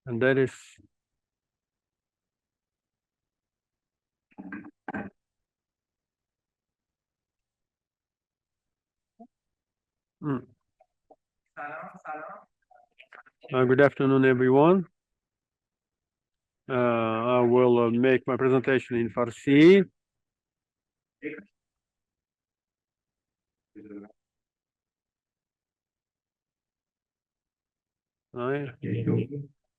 and that is good afternoon, everyone. I will make my presentation in Farsi.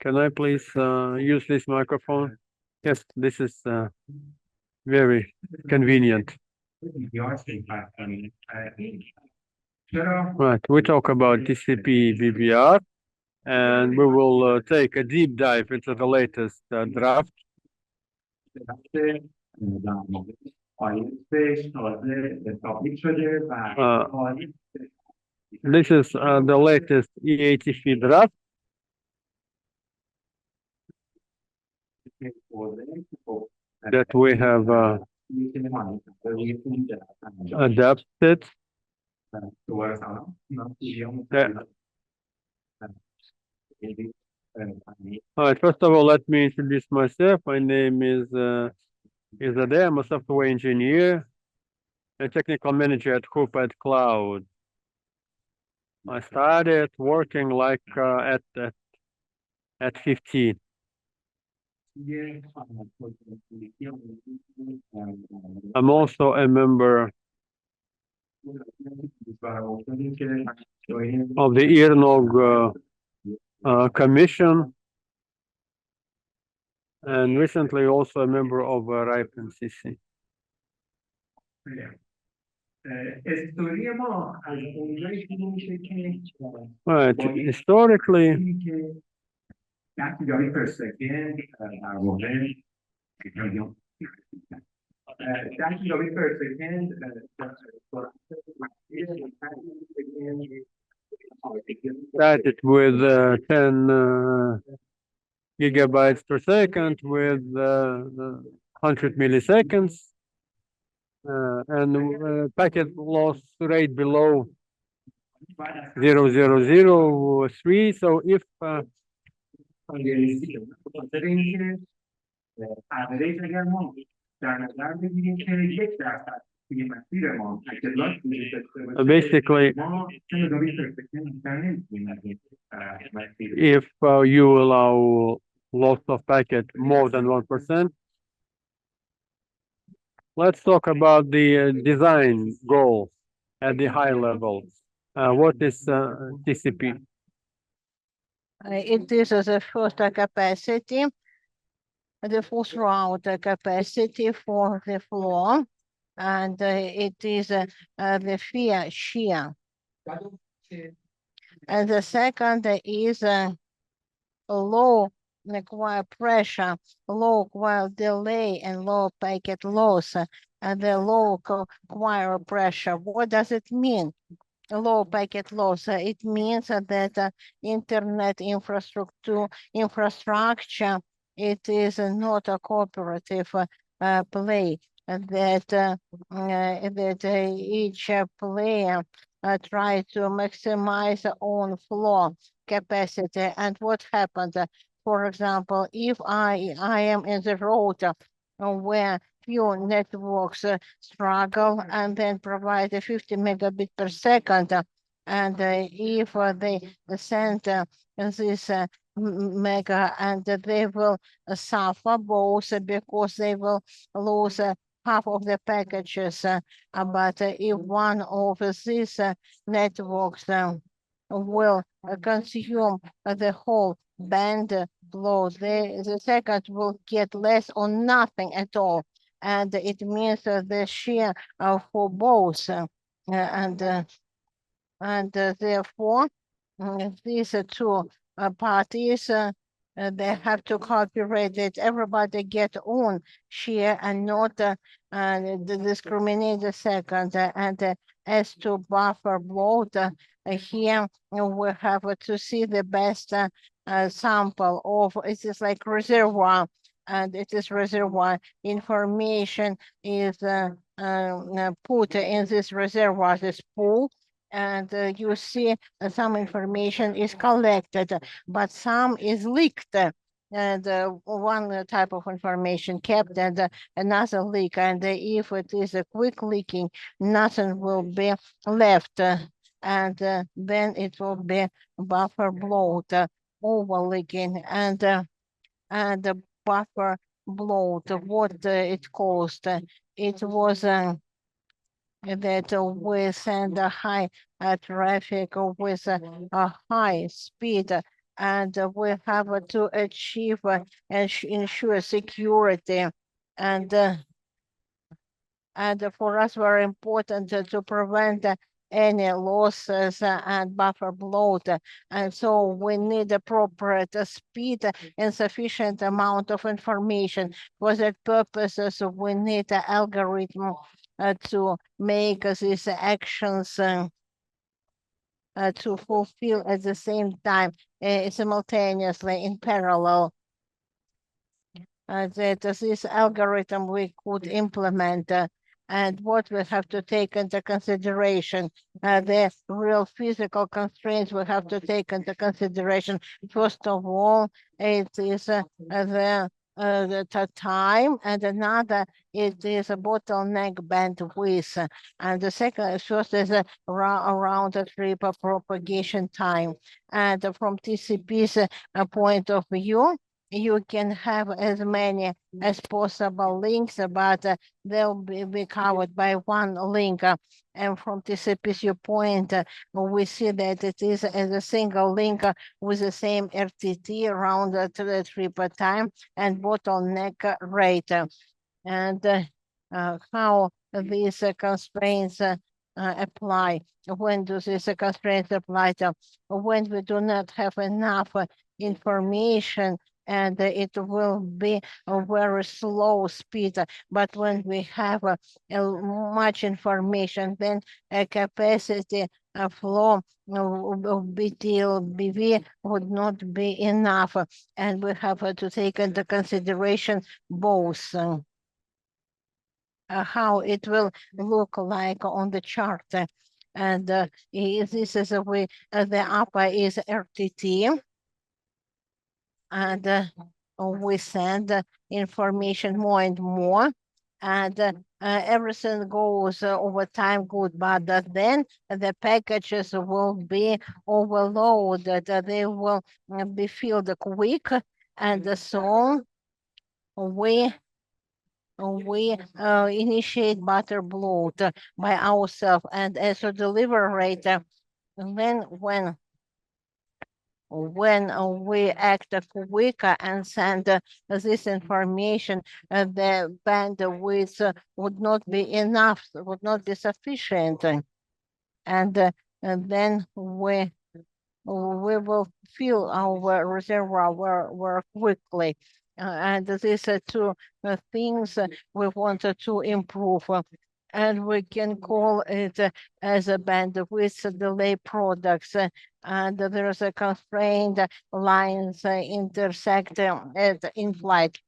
Can I please use this microphone? Yes, this is very convenient. Right, we talk about TCP BBR, and we will take a deep dive into the latest draft. This is the latest IETF draft. That we have adapted. All right, first of all, let me introduce myself. My name is Mousavizadeh. I'm a software engineer and technical manager at Coupa Cloud. I started working like at 15. I'm also a member of the IRNOG commission, and recently also a member of RIPE NCC. Right, historically, started with 10 gigabytes per second with 100 milliseconds and packet loss rate below 0.003. So if basically, if you allow loss of packet more than 1%, let's talk about the design goal at the high level. What is TCP? It is the first capacity, the first route capacity for the flow, and it is the shear. And the second is low pressure, low delay, and low packet loss, and the low pressure. What does it mean? Low packet loss. It means that internet infrastructure, it is not a cooperative play. That each player try to maximize their own flow capacity. And what happens? For example, if I am in the road where few networks struggle and then provide a 50 megabit per second, and if they send this mega, and they will suffer both because they will lose half of the packages. But if one of these networks will consume the whole band load, the second will get less or nothing at all. And it means the share for both. And therefore, these two parties, they have to cooperate that everybody get own share and not discriminate the second. And as to buffer load, here we have to see the best sample of, it is like reservoir, and it is reservoir information is put in this reservoir, this pool, And you see some information is collected, but some is leaked. And one type of information kept and another leak. And if it is a quick leaking, nothing will be left. And then it will be buffer bloat, over leaking. And the buffer bloat, what it caused. It was that we send a high traffic with a high speed, and we have to achieve and ensure security. And for us, very important to prevent any losses and buffer bloat. And so we need appropriate speed and sufficient amount of information. For that purposes, we need an algorithm to make these actions to fulfill at the same time, simultaneously in parallel. That this algorithm we could implement, and what we have to take into consideration, the real physical constraints we have to take into consideration. First of all, it is the time, and another it is a bottleneck bandwidth, and the second first is around the trip propagation time. And from TCP's point of view, you can have as many as possible links, but they'll be covered by one link. And from TCP's point, we see that it is as a single link with the same RTT around the trip time and bottleneck rate. And how these constraints apply. When do these constraints apply? When we do not have enough information, and it will be a very slow speed. But when we have much information, then a capacity flow of BTL-BV would not be enough, and we have to take into consideration both. How it will look like on the chart. And this is a way, the upper is RTT, and we send information more and more, and everything goes over time good, but then the packages will be overloaded, they will be filled quick, and so we initiate butter bloat by ourselves, and as a delivery rate, when we act quicker and send this information, the bandwidth would not be enough, would not be sufficient, and then we will fill our reservoir very quickly. And these are two things we wanted to improve. And we can call it as a bandwidth delay products. And there is a constraint lines intersect at in flight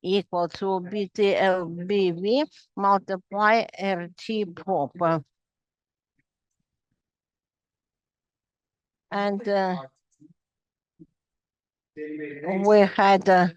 equal to BTLBV multiply RT prop. And we had a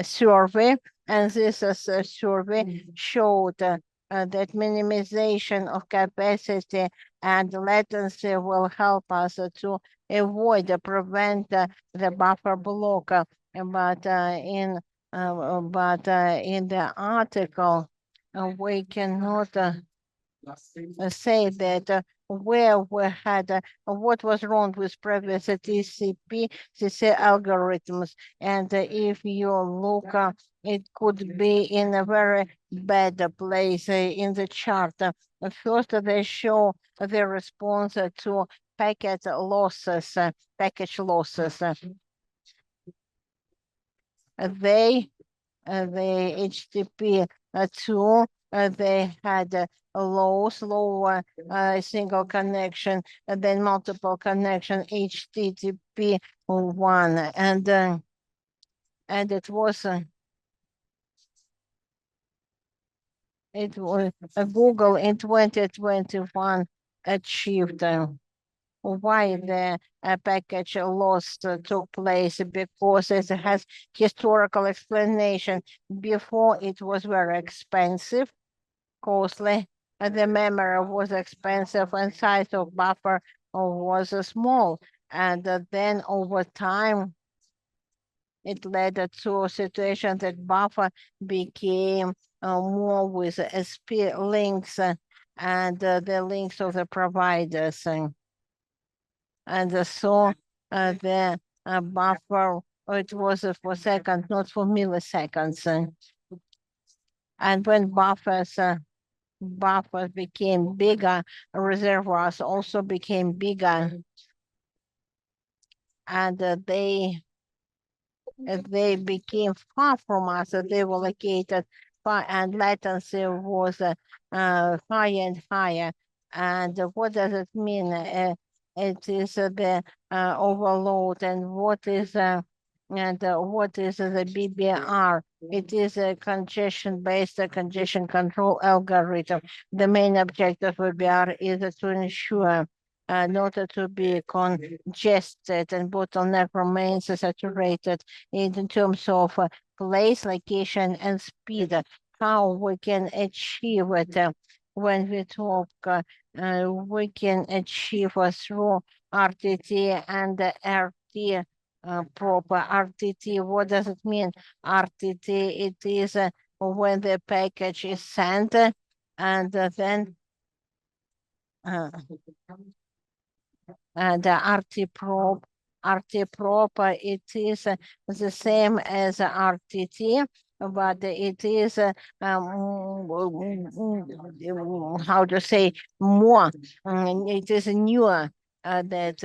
survey, and this survey showed that minimization of capacity and latency will help us to avoid, prevent the buffer block. But in the article, we cannot say that where we had what was wrong with previous TCP CC algorithms, and if you look, it could be in a very bad place in the chart. First, they show the response to packet losses, package losses. They the HTTP tool, they had a slower single connection, and then multiple connection HTTP one, and it was Google in 2021 achieved. Why the package loss took place? Because it has historical explanation. Before it was very expensive, costly, the memory was expensive, and size of buffer was small. And then over time, it led to a situation that buffer became more with SP links and the links of the providers. And so the buffer, it was for seconds, not for milliseconds. And when buffers became bigger, reservoirs also became bigger, and they became far from us. They were located far, and latency was higher and higher. And what does it mean? It is the overload, and what is the BBR? It is a congestion-based congestion control algorithm. The main objective of BBR is to ensure not to be congested and bottleneck remains saturated in terms of place, location, and speed. How we can achieve it when we talk, we can achieve through RTT and RT proper. RTT, what does it mean? RTT, it is when the package is sent and then the RT probe, it is the same as RTT, but it is how to say more. It is newer, that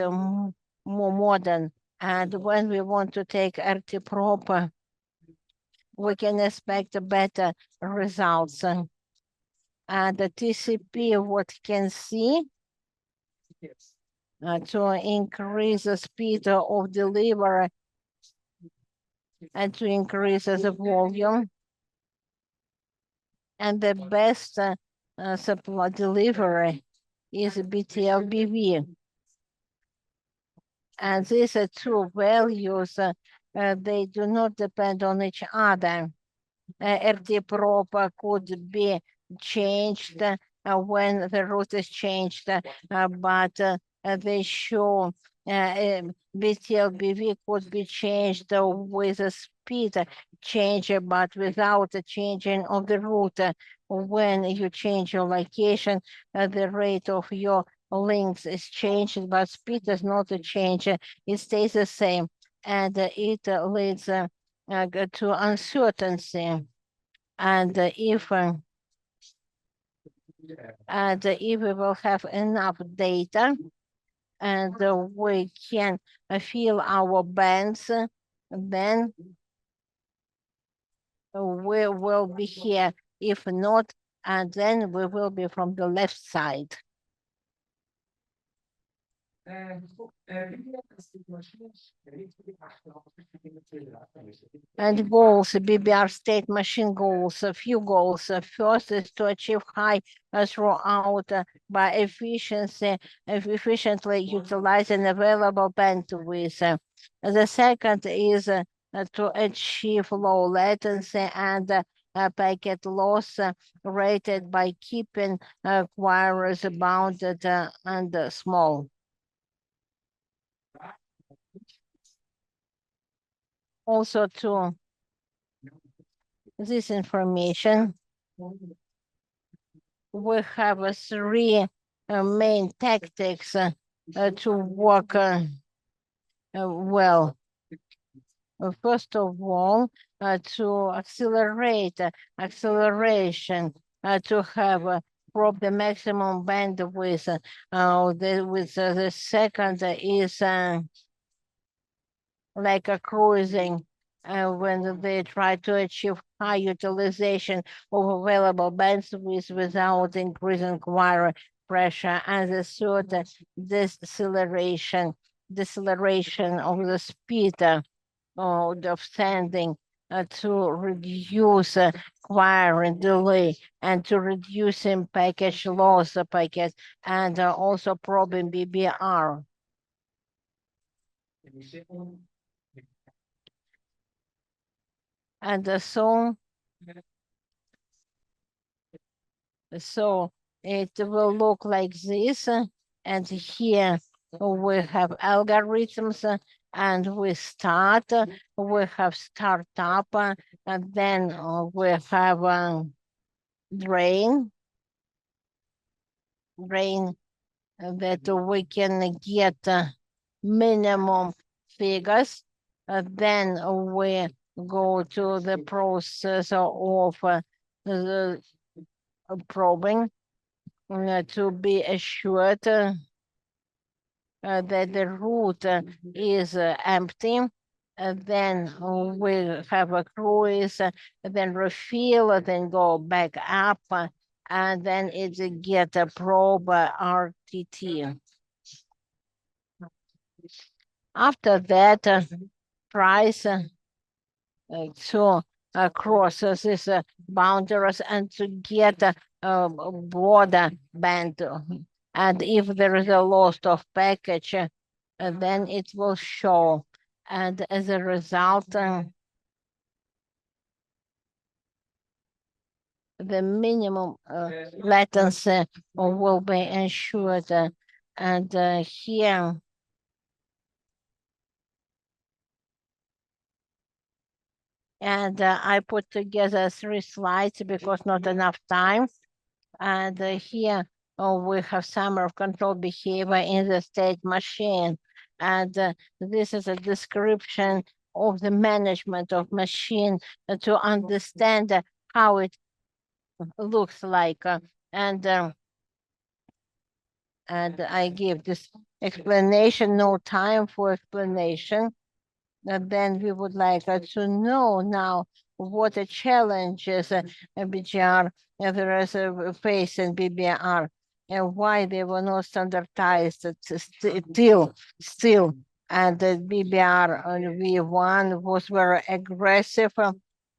more modern. And when we want to take RT probe, we can expect better results. And the TCP, what can see to increase the speed of delivery and to increase the volume. And the best supply delivery is BTL-BV. And these two values, they do not depend on each other. RT probe could be changed when the route is changed, but they show BTL-BV could be changed with a speed change, but without a changing of the route. When you change your location, the rate of your links is changed, but speed does not change. It stays the same, and it leads to uncertainty. And if we will have enough data and we can fill our bands, then we will be here. If not, and then we will be from the left side. And goals, BBR state machine goals, a few goals. First is to achieve high throughput by efficiently utilizing available bandwidth. The second is to achieve low latency and packet loss rated by keeping queries bounded and small. Also to this information, we have three main tactics to work well. First of all, to accelerate acceleration, to have probe the maximum bandwidth. The second is like a cruising when they try to achieve high utilization of available bandwidth without increasing wire pressure. And the third, deceleration of the speed of sending to reduce requiring delay and to reducing package loss packets and also probing BBR. And so it will look like this. And here we have algorithms and we start, we have startup, and then we have drain that we can get minimum figures. Then we go to the process of the probing to be assured that the root is empty. Then we have a cruise, then refill, then go back up, and then it get a probe RTT. After that, tries to cross these boundaries and to get a border band. And if there is a loss of package, then it will show. And as a result, the minimum latency will be ensured. And here, and I put together 3 slides because not enough time. And here we have summary of control behavior in the state machine. And this is a description of the management of machine to understand how it looks like. And I give this explanation, no time for explanation. And then we would like to know now what the challenges BGR there is face in BBR and why they were not standardized still. And the BBR V1 was very aggressive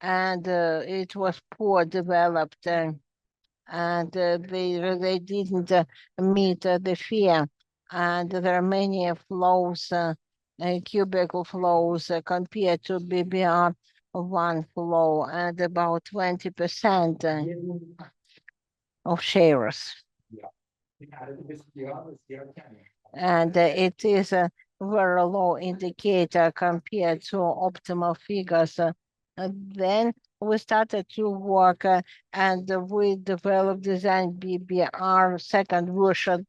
and it was poor developed and they didn't meet the fear. And there are many flows, cubicle flows compared to BBR one flow and about 20% of shares. And it is a very low indicator compared to optimal figures. Then we started to work and we developed design BBR second version,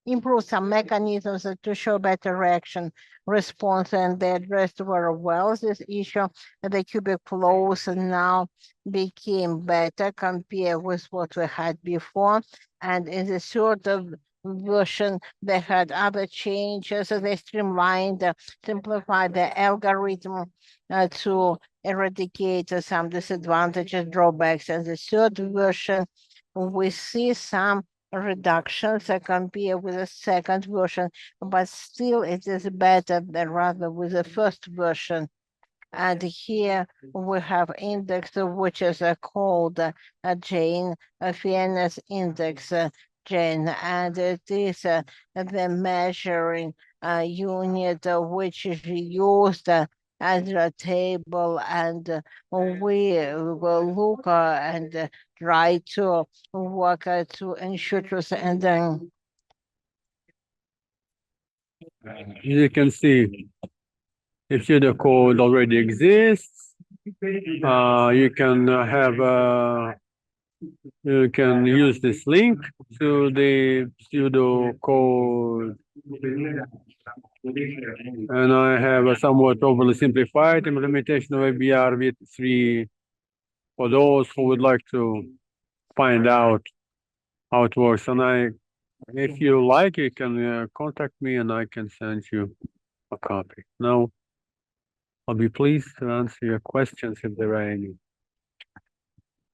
improve some mechanisms to show better reaction response, and they addressed very well this issue. The cubic flows now became better compared with what we had before. And in the sort of version, they had other changes. They streamlined, simplified the algorithm to eradicate some disadvantages, drawbacks. And the third version, we see some reductions compared with the second version, but still it is better than rather with the first version. And here we have index which is called Jane, fairness index Jane, and it is the measuring unit which is used as a table, and we will look and try to work to ensure truth. And then you can see if the code already exists, you can you can use this link to the pseudo code. And I have a somewhat overly simplified implementation of BBR v3 for those who would like to find out how it works. And if you like, you can contact me and I can send you a copy. Now, I'll be pleased to answer your questions if there are any.